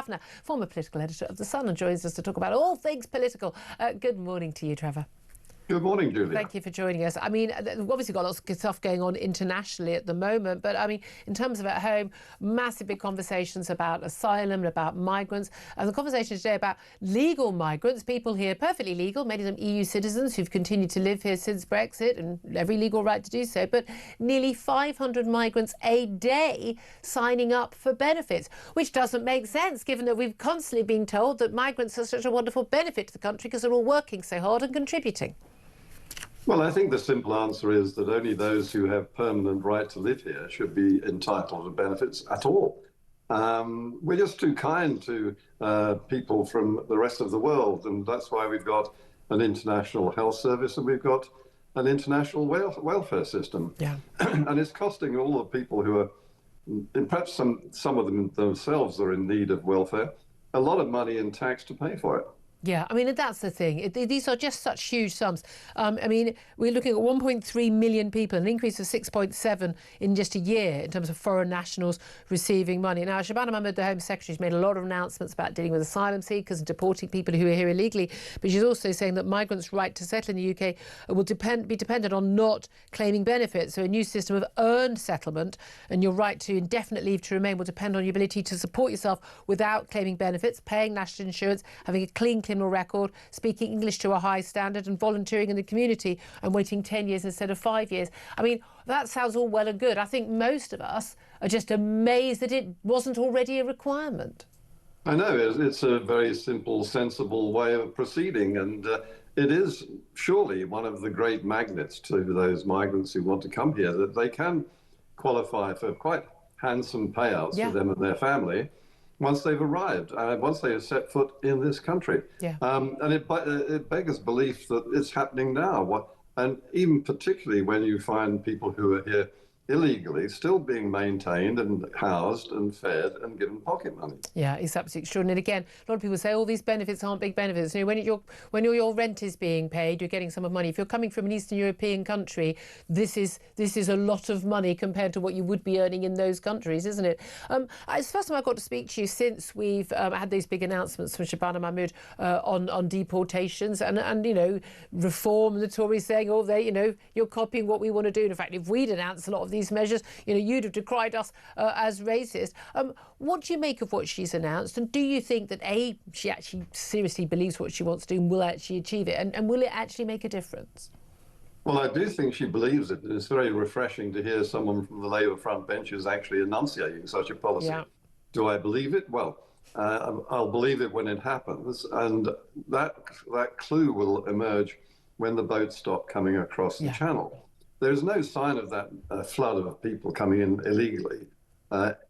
Kavanagh, former political editor of The Sun, and joins us to talk about all things political. Good morning to you, Trevor. Good morning, Julia. Thank you for joining us. I mean, we've obviously got lots of good stuff going on internationally at the moment, but I mean, in terms of at home, massive big conversations about asylum and about migrants, and the conversation today about legal migrants, people here perfectly legal, many of them EU citizens who've continued to live here since Brexit and every legal right to do so, but nearly 500 migrants a day signing up for benefits, which doesn't make sense given that we've constantly been told that migrants are such a wonderful benefit to the country because they're all working so hard and contributing. Well, I think the simple answer is that only those who have permanent right to live here should be entitled to benefits at all. We're just too kind to people from the rest of the world, and that's why we've got an international health service and we've got an international welfare system. Yeah. And it's costing all the people who are, and perhaps some of them themselves are in need of welfare, a lot of money in tax to pay for it. Yeah, I mean, that's the thing. These are just such huge sums. I mean, we're looking at 1.3 million people, an increase of 6.7 in just a year in terms of foreign nationals receiving money. Now, Shabana Mahmood, the Home Secretary, has made a lot of announcements about dealing with asylum seekers and deporting people who are here illegally. But she's also saying that migrants' right to settle in the UK will be dependent on not claiming benefits. So a new system of earned settlement and your right to indefinite leave to remain will depend on your ability to support yourself without claiming benefits, paying national insurance, having a clean criminal record, speaking English to a high standard and volunteering in the community and waiting 10 years instead of 5 years. I mean, that sounds all well and good. I think most of us are just amazed that it wasn't already a requirement. I know, it's a very simple, sensible way of proceeding, and it is surely one of the great magnets to those migrants who want to come here, that they can qualify for quite handsome payouts for them and their family once they've arrived, once they have set foot in this country. Yeah. And it beggars belief that it's happening now. And even particularly when you find people who are here illegally still being maintained and housed and fed and given pocket money. Yeah, it's absolutely extraordinary. And again, a lot of people say, oh, these benefits aren't big benefits. You know, when your rent is being paid, you're getting some of money. If you're coming from an Eastern European country, this is a lot of money compared to what you would be earning in those countries, isn't it? It's the first time I got to speak to you since we've had these big announcements from Shabana Mahmood on deportations and you know, reform, and the Tories saying, oh, you're copying what we want to do. And in fact, if we'd announced a lot of these measures, you know, you'd have decried us as racist. What do you make of what she's announced? And do you think that, A, she actually seriously believes what she wants to do and will actually achieve it? And will it actually make a difference? Well, I do think she believes it. It's very refreshing to hear someone from the Labour front benches actually enunciating such a policy. Yeah. Do I believe it? Well, I'll believe it when it happens. And that clue will emerge when the boats stop coming across the channel. There's no sign of that flood of people coming in illegally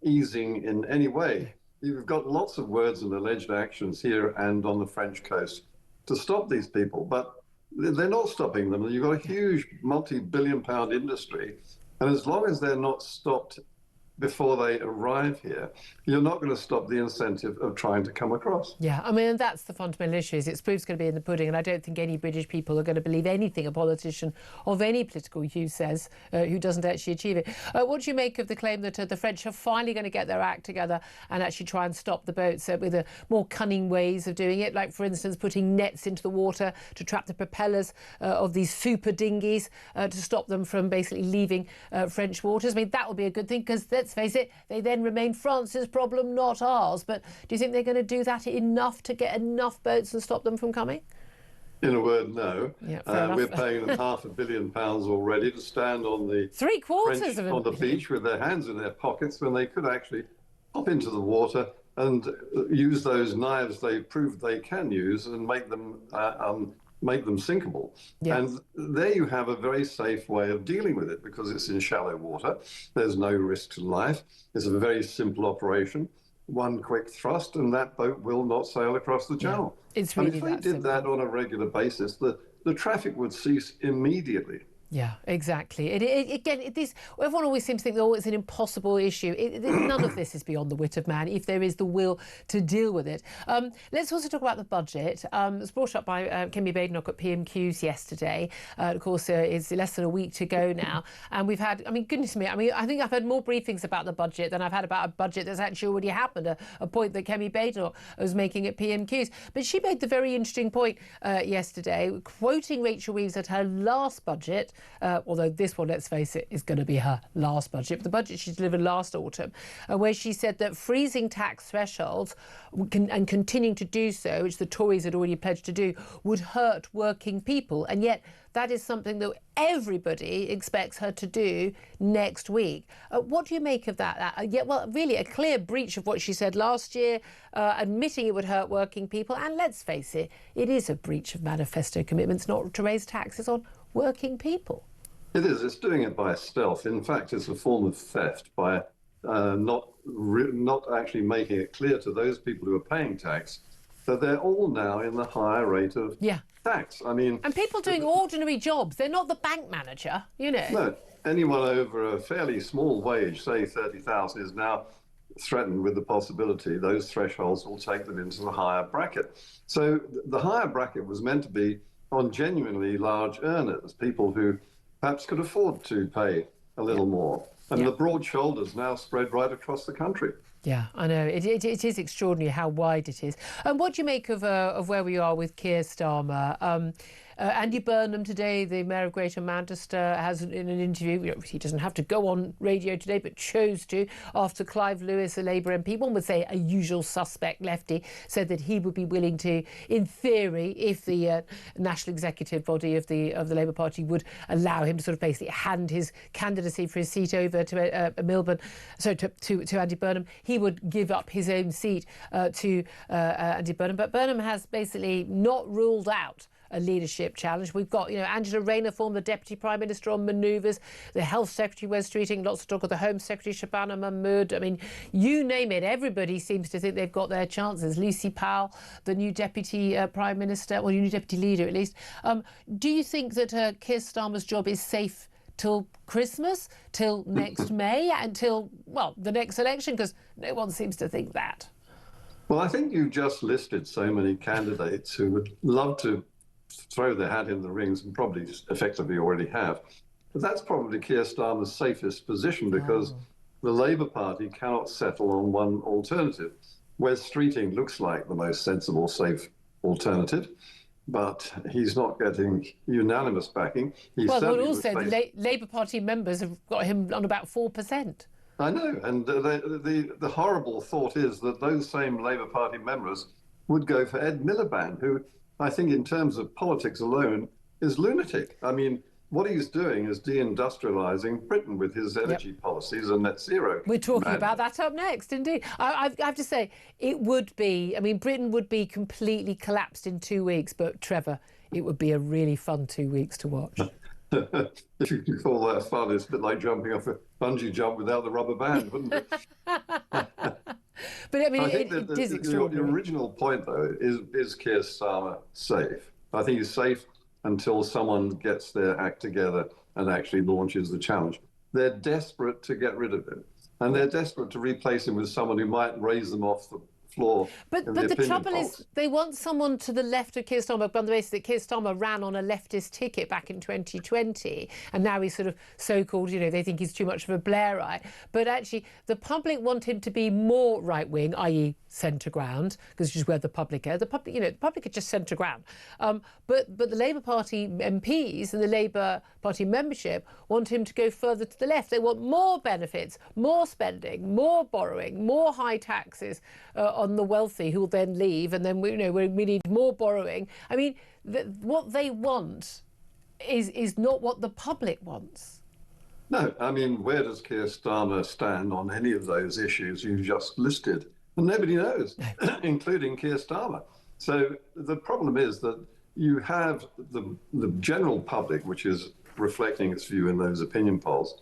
easing in any way. You've got lots of words and alleged actions here and on the French coast to stop these people, but they're not stopping them. You've got a huge multi-billion-pound industry, and as long as they're not stopped before they arrive here, you're not going to stop the incentive of trying to come across. Yeah, I mean, that's the fundamental issue. It's proof's going to be in the pudding, and I don't think any British people are going to believe anything a politician of any political hue says who doesn't actually achieve it. What do you make of the claim that the French are finally going to get their act together and actually try and stop the boats with more cunning ways of doing it, like, for instance, putting nets into the water to trap the propellers of these super dinghies to stop them from basically leaving French waters? I mean, that would be a good thing, because let's face it, they then remain France's problem, not ours. But do you think they're going to do that enough to get enough boats and stop them from coming? In a word, no. Yeah, we're paying them £500 million already to stand on the on the beach with their hands in their pockets when they could actually hop into the water and use those knives they've proved they can use and make them sinkable. Yeah. And there you have a very safe way of dealing with it, because it's in shallow water. There's no risk to life. It's a very simple operation. One quick thrust and that boat will not sail across the channel. Yeah, it's really if they did that on a regular basis, the traffic would cease immediately. Yeah, exactly. Everyone always seems to think, oh, it's an impossible issue. None of this is beyond the wit of man if there is the will to deal with it. Let's also talk about the budget. It was brought up by Kemi Badenoch at PMQs yesterday. Of course, it's less than a week to go now. And we've had, I mean, goodness me, I think I've had more briefings about the budget than I've had about a budget that's actually already happened, a point that Kemi Badenoch was making at PMQs. But she made the very interesting point yesterday, quoting Rachel Reeves at her last budget, although this one, let's face it, is going to be her last budget, the budget she delivered last autumn, where she said that freezing tax thresholds and continuing to do so, which the Tories had already pledged to do, would hurt working people. And yet that is something that everybody expects her to do next week. What do you make of that? Well, really a clear breach of what she said last year, admitting it would hurt working people. And let's face it, it is a breach of manifesto commitments not to raise taxes on working people. It is. It's doing it by stealth. In fact, it's a form of theft by not actually making it clear to those people who are paying tax that they're all now in the higher rate of tax. I mean, and people doing ordinary jobs. They're not the bank manager, you know. No, anyone over a fairly small wage, say 30,000, is now threatened with the possibility those thresholds will take them into the higher bracket. So the higher bracket was meant to be on genuinely large earners, people who perhaps could afford to pay a little more. And the broad shoulders now spread right across the country. Yeah, I know. It is extraordinary how wide it is. And what do you make of where we are with Keir Starmer? Andy Burnham today, the Mayor of Greater Manchester, has in an interview, he doesn't have to go on radio today, but chose to, after Clive Lewis, a Labour MP, one would say a usual suspect lefty, said that he would be willing to, in theory, if the national executive body of the Labour Party would allow him to sort of basically hand his candidacy for his seat over to to Andy Burnham, he would give up his own seat to Andy Burnham. But Burnham has basically not ruled out a leadership challenge. We've got, Angela Rayner, former Deputy Prime Minister, on manoeuvres. The Health Secretary, Wes Streeting, lots of talk of the Home Secretary, Shabana Mahmood. I mean, you name it, everybody seems to think they've got their chances. Lucy Powell, the new Deputy Prime Minister, or new Deputy Leader at least. Do you think that Keir Starmer's job is safe till Christmas, till next May, until, well, the next election? Because no one seems to think that. Well, I think you just listed so many candidates who would love to throw their hat in the rings, and probably effectively already have. But that's probably Keir Starmer's safest position, because the Labour Party cannot settle on one alternative. Wes Streeting looks like the most sensible, safe alternative, but he's not getting unanimous backing. Well, but also the Labour Party members have got him on about 4%. I know, and the horrible thought is that those same Labour Party members would go for Ed Miliband, who I think in terms of politics alone is lunatic. I mean, what he's doing is deindustrializing Britain with his energy policies and net zero. We're talking about that up next, indeed. I have to say, it would be, I mean, Britain would be completely collapsed in 2 weeks, but Trevor, it would be a really fun 2 weeks to watch. If you can call that fun, it's a bit like jumping off a bungee jump without the rubber band, wouldn't it? But I mean, it is extraordinary. The original point, though, is Keir Starmer safe? I think he's safe until someone gets their act together and actually launches the challenge. They're desperate to get rid of him, and they're desperate to replace him with someone who might raise them off the floor. But the trouble is, they want someone to the left of Keir Starmer on the basis that Keir Starmer ran on a leftist ticket back in 2020, and now he's sort of so-called, they think he's too much of a Blairite. But actually, the public want him to be more right-wing, i.e. centre ground, because which is where the public are. The public are just centre ground. But the Labour Party MPs and the Labour Party membership want him to go further to the left. They want more benefits, more spending, more borrowing, more high taxes on the wealthy, who will then leave, and then we need more borrowing. I mean, what they want is not what the public wants. No, I mean, where does Keir Starmer stand on any of those issues you just listed? And nobody knows, including Keir Starmer. So the problem is that you have the general public, which is reflecting its view in those opinion polls,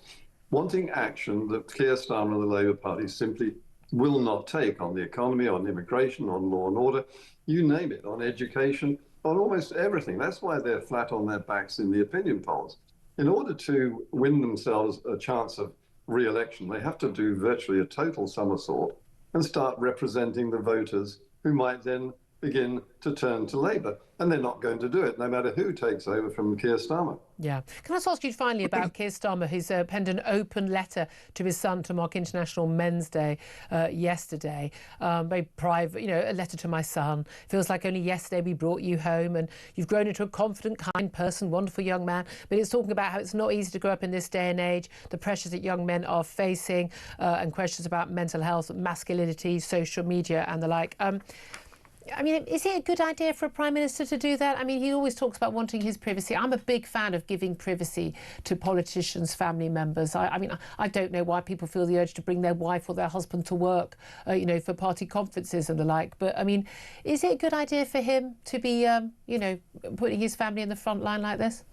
wanting action that Keir Starmer and the Labour Party simply will not take on the economy, on immigration, on law and order, you name it, on education, on almost everything. That's why they're flat on their backs in the opinion polls. in order to win themselves a chance of re-election, they have to do virtually a total somersault and start representing the voters who might then begin to turn to Labour. And they're not going to do it, no matter who takes over from Keir Starmer. Yeah. Can I just ask you finally about Keir Starmer, who's penned an open letter to his son to mark International Men's Day yesterday. Very private, you know, a letter to my son. Feels like only yesterday we brought you home and you've grown into a confident, kind person, wonderful young man. But it's talking about how it's not easy to grow up in this day and age, the pressures that young men are facing and questions about mental health, masculinity, social media and the like. I mean, is it a good idea for a Prime Minister to do that? I mean, he always talks about wanting his privacy. I'm a big fan of giving privacy to politicians' family members. I mean, I don't know why people feel the urge to bring their wife or their husband to work, you know, for party conferences and the like. But, I mean, is it a good idea for him to be, you know, putting his family in the front line like this?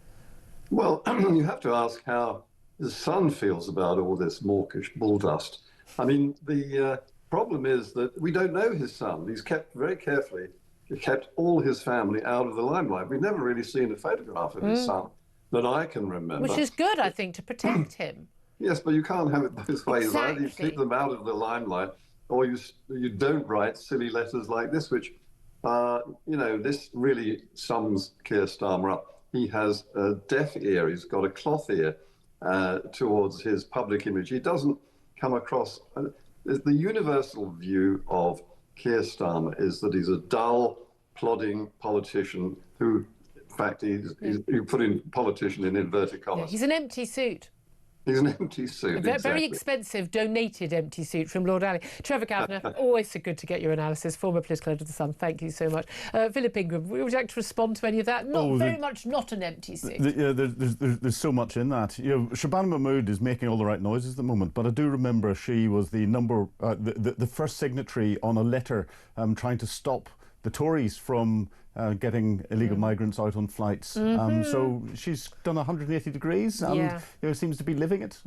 Well, you have to ask how his son feels about all this mawkish bulldust. I mean, the problem is that we don't know his son. He's kept very carefully, he kept all his family out of the limelight. We've never really seen a photograph of his son that I can remember. Which is good, I think, to protect him. Yes, but you can't have it both ways. Exactly. Either you keep them out of the limelight, or you don't write silly letters like this, which, you know, this really sums Keir Starmer up. He has a deaf ear. He's got a cloth ear towards his public image. He doesn't come across... The universal view of Keir Starmer is that he's a dull, plodding politician who, in fact, you put in politician in inverted commas. Yeah, he's an empty suit. He's an empty suit, Very exactly. expensive, donated empty suit from Lord Alley. Trevor Kavanagh, always so good to get your analysis. Former political editor of The Sun, thank you so much. Philip Ingram, would you like to respond to any of that? Very much not an empty suit. Yeah, there's so much in that. You know, Shabana Mahmood is making all the right noises at the moment, but I do remember she was the first signatory on a letter trying to stop the Tories from getting illegal migrants out on flights. So she's done 180 degrees and you know, seems to be living it.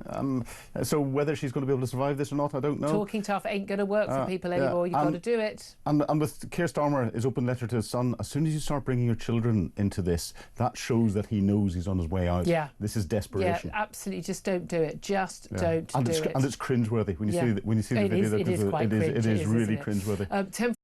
So whether she's going to be able to survive this or not, I don't know. Talking tough ain't going to work for people anymore. You've got to do it. And with Keir Starmer, his open letter to his son, as soon as you start bringing your children into this, that shows that he knows he's on his way out. Yeah. This is desperation. Yeah, absolutely. Just don't do it. Just don't do it. And it's cringeworthy when you see the video. It is quite cringe, it is really isn't it? cringeworthy.